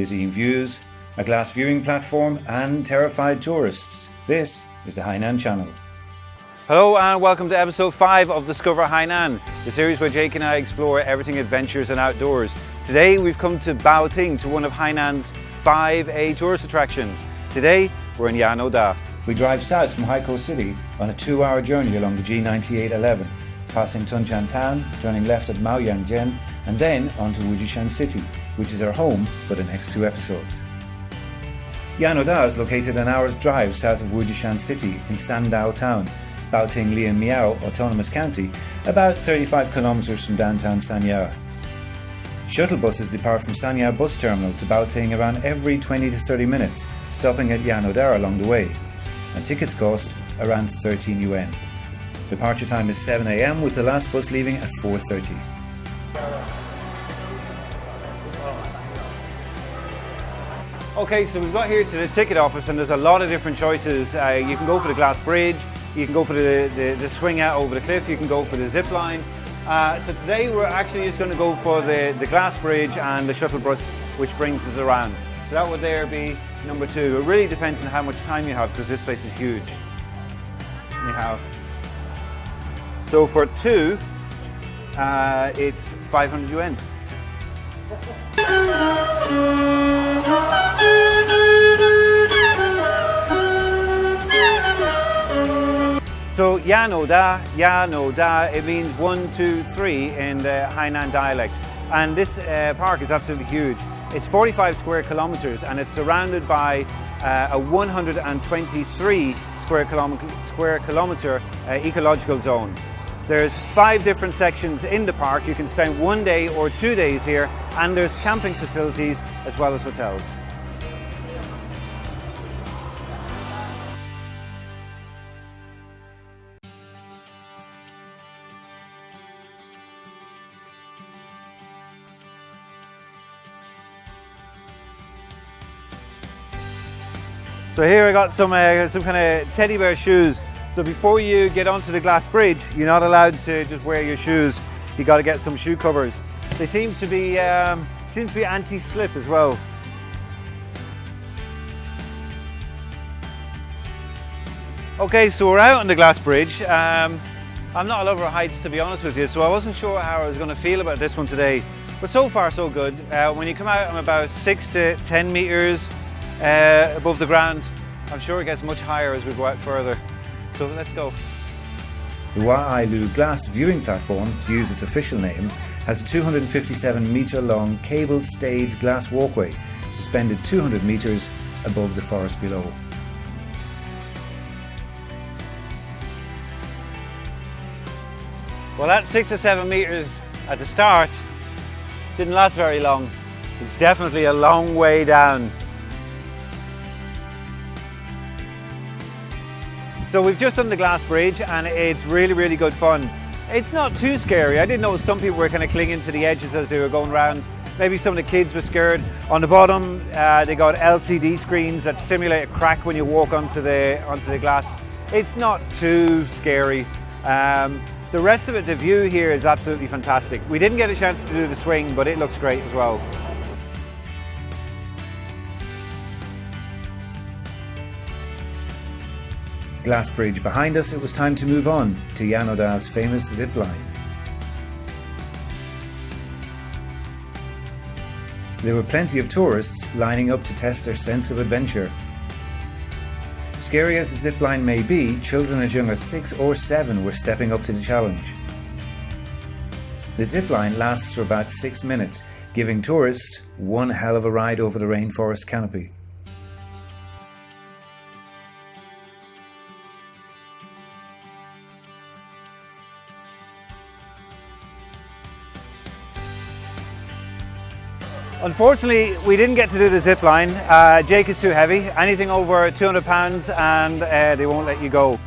dizzying views, a glass viewing platform and terrified tourists. This is the Hainan Channel. Hello and welcome to episode 5 of Discover Hainan, the series where Jake and I explore everything adventures and outdoors. Today we've come to Baoting, to one of Hainan's 5A tourist attractions. Today we're in Yanoda. We drive south from Haikou City on a 2-hour journey along the G9811, passing Tunshan Town, turning left at Maoyangjian, and then on to Wujishan City, which is our home for the next 2 episodes. Yanoda is located an hour's drive south of Wujishan City in Sandao Town, Baoting Lianmiao Autonomous County, about 35 kilometers from downtown Sanya. Shuttle buses depart from Sanya bus terminal to Baoting around every 20 to 30 minutes, stopping at Yanoda along the way, and tickets cost around 13 yuan. Departure time is 7 AM with the last bus leaving at 4:30. Okay, so we've got here to the ticket office and there's a lot of different choices. You can go for the glass bridge, you can go for the swing out over the cliff, you can go for the zip line. So today we're actually just going to go for the glass bridge and the shuttle bus which brings us around. So that would there be number 2. It really depends on how much time you have because this place is huge. Anyhow, so for 2, it's 500 yuan. So Yanoda, it means 1, 2, 3 in the Hainan dialect. And this park is absolutely huge. It's 45 square kilometers and it's surrounded by a 123 square kilometer ecological zone. There's 5 different sections in the park. You can spend 1 day or 2 days here, and there's camping facilities as well as hotels. So here I got some kind of teddy bear shoes. So before you get onto the glass bridge, you're not allowed to just wear your shoes. You got to get some shoe covers. They seem to be anti-slip as well. Okay, so we're out on the glass bridge. I'm not a lover of heights, to be honest with you, so I wasn't sure how I was going to feel about this one today. But so far so good. When you come out, I'm about 6 to 10 meters above the ground. I'm sure it gets much higher as we go out further. So let's go. The Wa'ailu Glass Viewing Platform, to use its official name, has a 257 metre long cable-stayed glass walkway suspended 200 metres above the forest below. Well, that 6 or 7 metres at the start didn't last very long. It's definitely a long way down. So we've just done the glass bridge and it's really, really good fun. It's not too scary. I did know some people were kind of clinging to the edges as they were going around. Maybe some of the kids were scared. On the bottom, they got LCD screens that simulate a crack when you walk onto the glass. It's not too scary. The rest of it, the view here is absolutely fantastic. We didn't get a chance to do the swing, but it looks great as well. Glass bridge behind us, it was time to move on to Yanoda's famous zip line. There were plenty of tourists lining up to test their sense of adventure. Scary as the zip line may be, children as young as 6 or 7 were stepping up to the challenge. The zip line lasts for about 6 minutes, giving tourists one hell of a ride over the rainforest canopy. Unfortunately, we didn't get to do the zip line. Jake is too heavy, anything over 200 pounds and they won't let you go.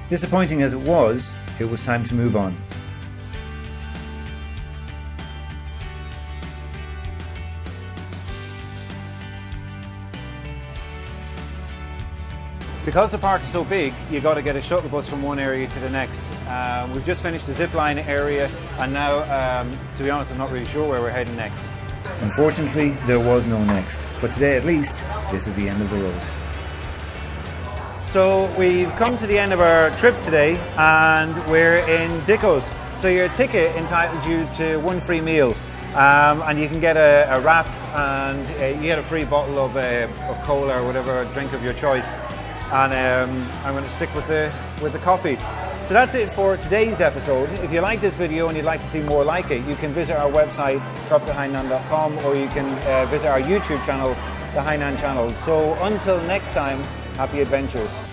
Disappointing as it was time to move on. Because the park is so big, you got to get a shuttle bus from one area to the next. We've just finished the zip line area and now, to be honest, I'm not really sure where we're heading next. Unfortunately, there was no next. For today at least, this is the end of the road. So we've come to the end of our trip today and we're in Dicko's. So your ticket entitles you to one free meal and you can get a wrap and you get a free bottle of cola or whatever drink of your choice. And I'm going to stick with the coffee. So that's it for today's episode. If you like this video and you'd like to see more like it, you can visit our website tropicahainan.com or you can visit our YouTube channel, the Hainan Channel. So until next time, happy adventures.